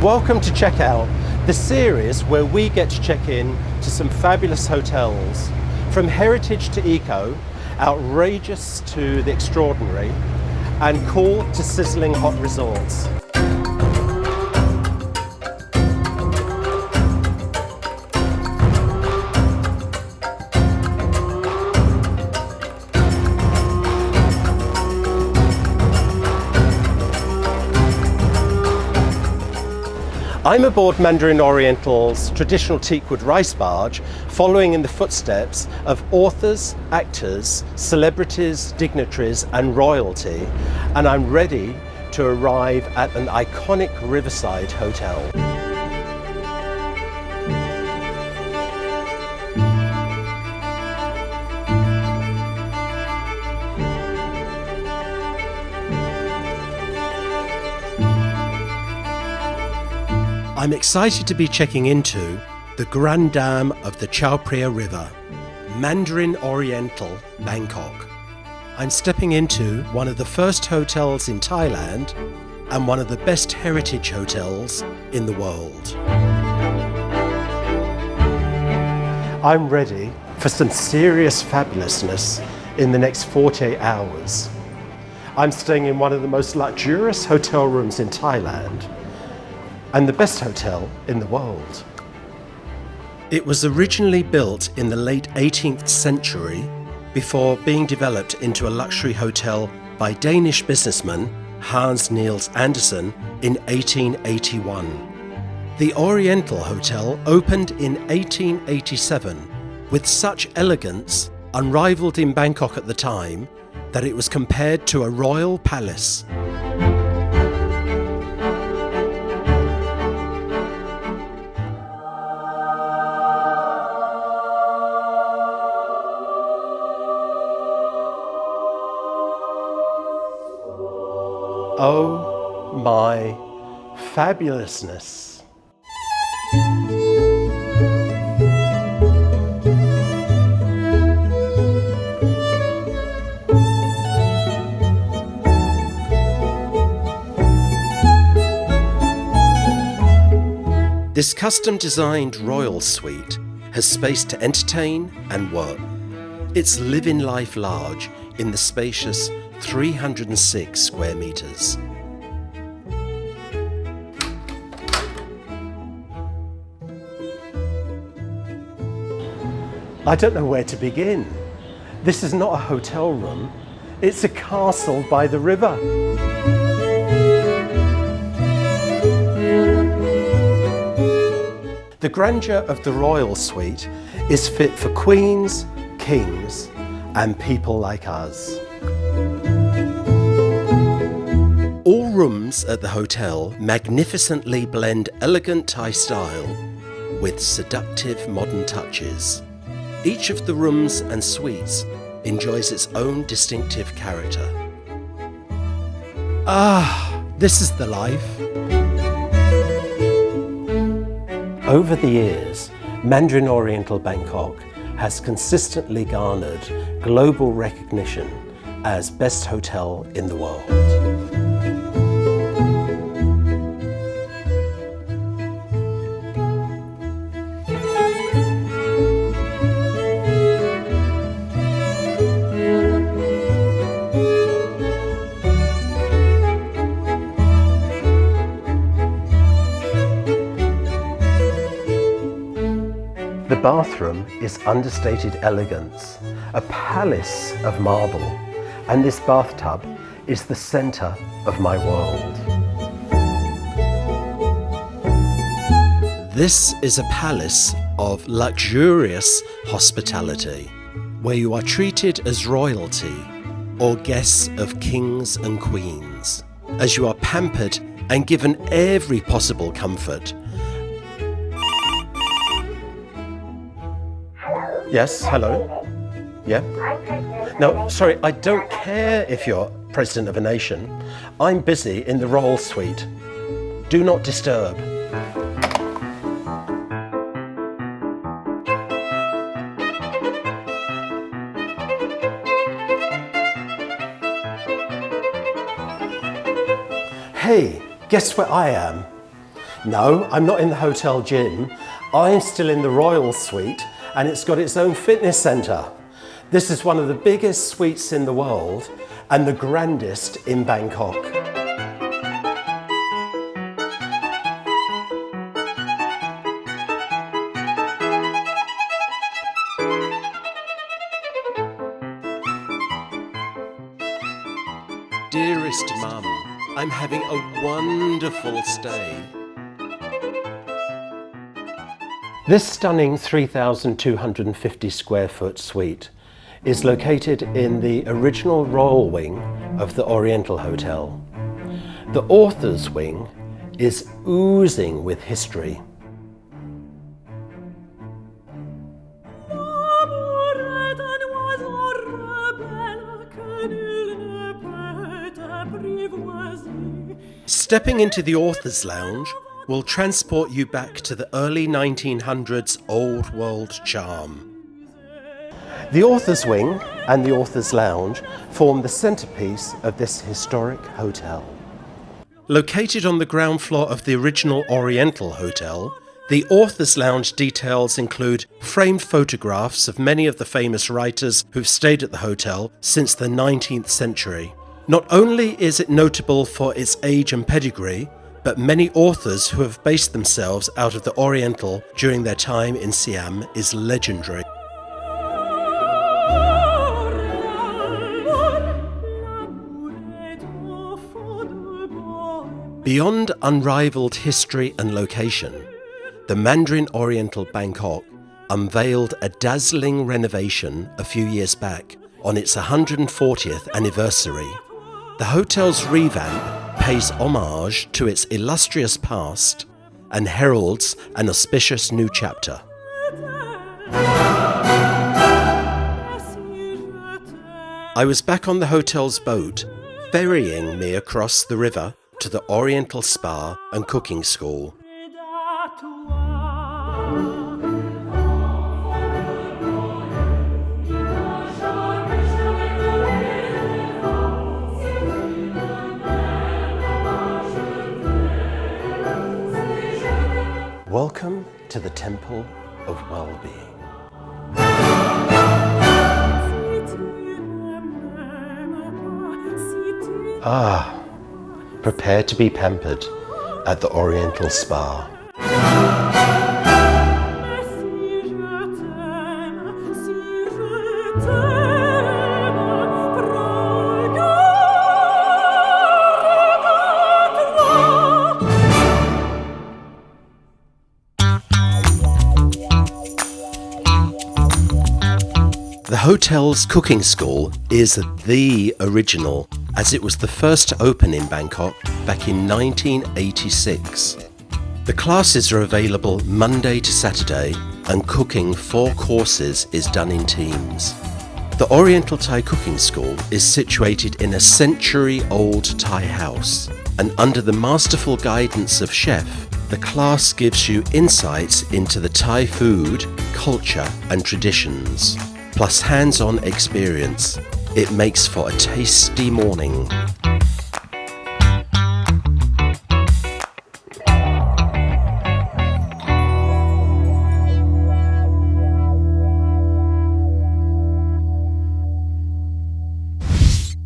Welcome to Checkout, the series where we get to check in to some fabulous hotels. From heritage to eco, outrageous to the extraordinary, and cool to sizzling hot resorts. I'm aboard Mandarin Oriental's traditional teakwood rice barge, following in the footsteps of authors, actors, celebrities, dignitaries and royalty, and I'm ready to arrive at an iconic riverside hotel. I'm excited to be checking into the Grande Dame of the Chaophraya River, Mandarin Oriental Bangkok. I'm stepping into one of the first hotels in Thailand and one of the best heritage hotels in the world. I'm ready for some serious fabulousness in the next 48 hours. I'm staying in one of the most luxurious hotel rooms in Thailand, and the best hotel in the world. It was originally built in the late 18th century before being developed into a luxury hotel by Danish businessman Hans Niels Andersen in 1881. The Oriental Hotel opened in 1887 with such elegance unrivaled in Bangkok at the time that it was compared to a royal palace. Oh my fabulousness. This custom-designed royal suite has space to entertain and work. It's living life large in the spacious 306 square meters. I don't know where to begin. This is not a hotel room, it's a castle by the river. The grandeur of the royal suite is fit for queens, kings, and people like us. All rooms at the hotel magnificently blend elegant Thai style with seductive modern touches. Each of the rooms and suites enjoys its own distinctive character. Ah, this is the life. Over the years, Mandarin Oriental Bangkok has consistently garnered global recognition as best hotel in the world. The bathroom is understated elegance, a palace of marble, and this bathtub is the center of my world. This is a palace of luxurious hospitality, where you are treated as royalty or guests of kings and queens, as you are pampered and given every possible comfort. Yes, hello? Yeah? No, sorry, I don't care if you're president of a nation. I'm busy in the royal suite. Do not disturb. Hey, guess where I am? No, I'm not in the hotel gym. I'm still in the Royal Suite, and it's got its own fitness centre. This is one of the biggest suites in the world and the grandest in Bangkok. Dearest Mum, I'm having a wonderful stay. This stunning 3,250 square foot suite is located in the original royal wing of the Oriental Hotel. The author's wing is oozing with history. Stepping into the author's lounge will transport you back to the early 1900s old world charm. The author's wing and the author's lounge form the centerpiece of this historic hotel. Located on the ground floor of the original Oriental Hotel, the author's lounge details include framed photographs of many of the famous writers who've stayed at the hotel since the 19th century. Not only is it notable for its age and pedigree, but many authors who have based themselves out of the Oriental during their time in Siam is legendary. Beyond unrivaled history and location, the Mandarin Oriental Bangkok unveiled a dazzling renovation a few years back on its 140th anniversary. The hotel's revamp pays homage to its illustrious past and heralds an auspicious new chapter. I was back on the hotel's boat, ferrying me across the river to the Oriental Spa and Cooking School. Welcome to the Temple of Well-Being. Prepare to be pampered at the Oriental Spa. The hotel's cooking school is the original, as it was the first to open in Bangkok back in 1986. The classes are available Monday to Saturday, and cooking 4 courses is done in teams. The Oriental Thai Cooking School is situated in a century-old Thai house, and under the masterful guidance of chef, the class gives you insights into the Thai food, culture and traditions, plus hands-on experience. It makes for a tasty morning.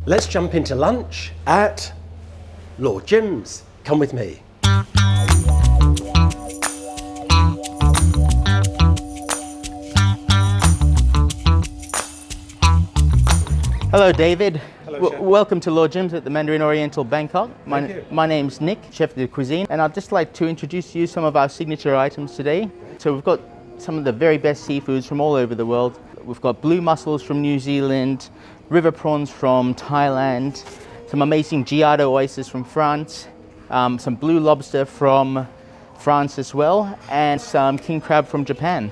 Let's jump into lunch at Lord Jim's. Come with me. Hello, David. Hello, Chef. Welcome to Lord Jim's at the Mandarin Oriental Bangkok. My name's Nick, Chef de Cuisine, and I'd just like to introduce to you some of our signature items today. So we've got some of the very best seafoods from all over the world. We've got blue mussels from New Zealand, river prawns from Thailand, some amazing giardo oysters from France, some blue lobster from France as well, and some king crab from Japan.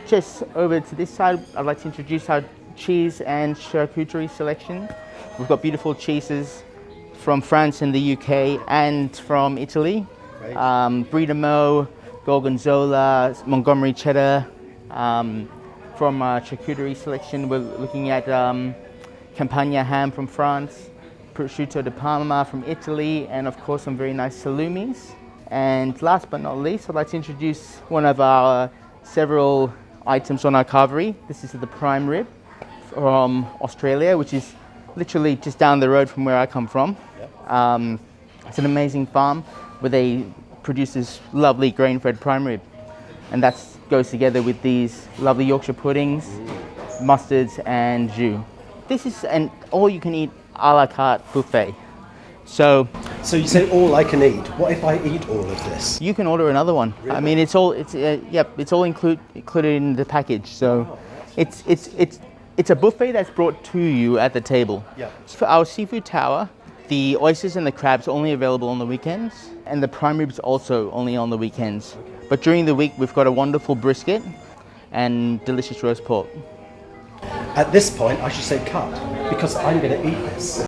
Just over to this side, I'd like to introduce our cheese and charcuterie selection. We've got beautiful cheeses from France and the UK and from Italy. Brie de Meaux, Gorgonzola, Montgomery cheddar. From our charcuterie selection, we're looking at Campagna ham from France, prosciutto di Parma from Italy, and of course some very nice salumis. And last but not least, I'd like to introduce one of our several items on our carvery. This is the prime rib from Australia, which is literally just down the road from where I come from. Yep. It's an amazing farm where they produce this lovely grain-fed prime rib. And that goes together with these lovely Yorkshire puddings, mustards and jus. This is an all-you-can-eat a la carte buffet. So you say all I can eat. What if I eat all of this? you can order another one. Really? I mean, it's all included in the package. So it's a buffet that's brought to you at the table. Yeah. For our seafood tower, the oysters and the crabs are only available on the weekends, and the prime ribs also only on the weekends. Okay. But during the week, we've got a wonderful brisket and delicious roast pork. At this point, I should say cut, because I'm going to eat this.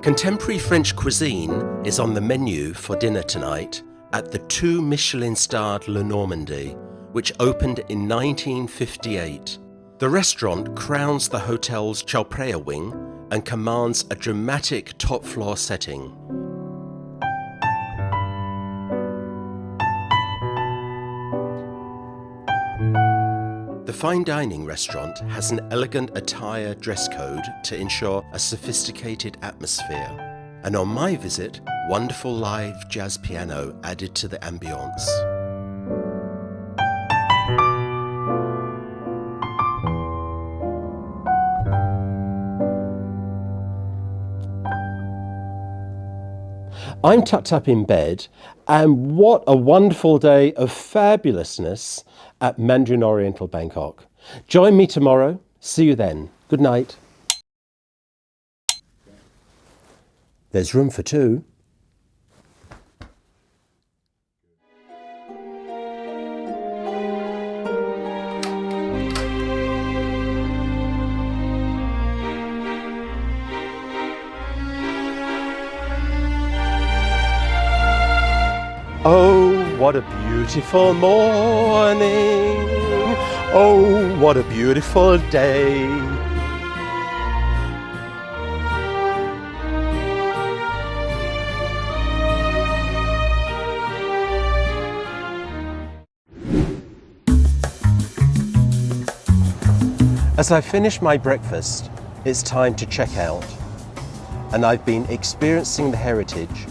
Contemporary French cuisine is on the menu for dinner tonight at the 2 Michelin-starred Le Normandy, which opened in 1958. The restaurant crowns the hotel's Chaophraya wing and commands a dramatic top-floor setting. The fine dining restaurant has an elegant attire dress code to ensure a sophisticated atmosphere. And on my visit, wonderful live jazz piano added to the ambience. I'm tucked up in bed, and what a wonderful day of fabulousness at Mandarin Oriental Bangkok. Join me tomorrow. See you then. Good night. There's room for two. Oh, what a beautiful morning. Oh, what a beautiful day. As I finish my breakfast, it's time to check out. And I've been experiencing the heritage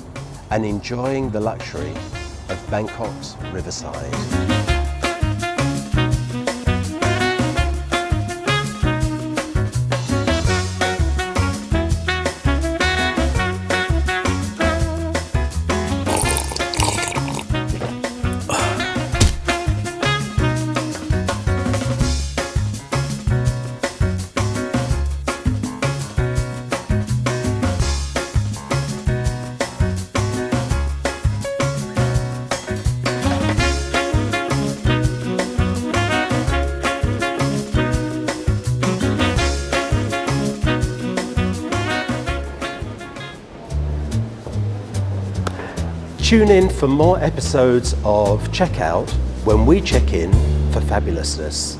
and enjoying the luxury of Bangkok's riverside. Tune in for more episodes of Checkout when we check in for fabulousness.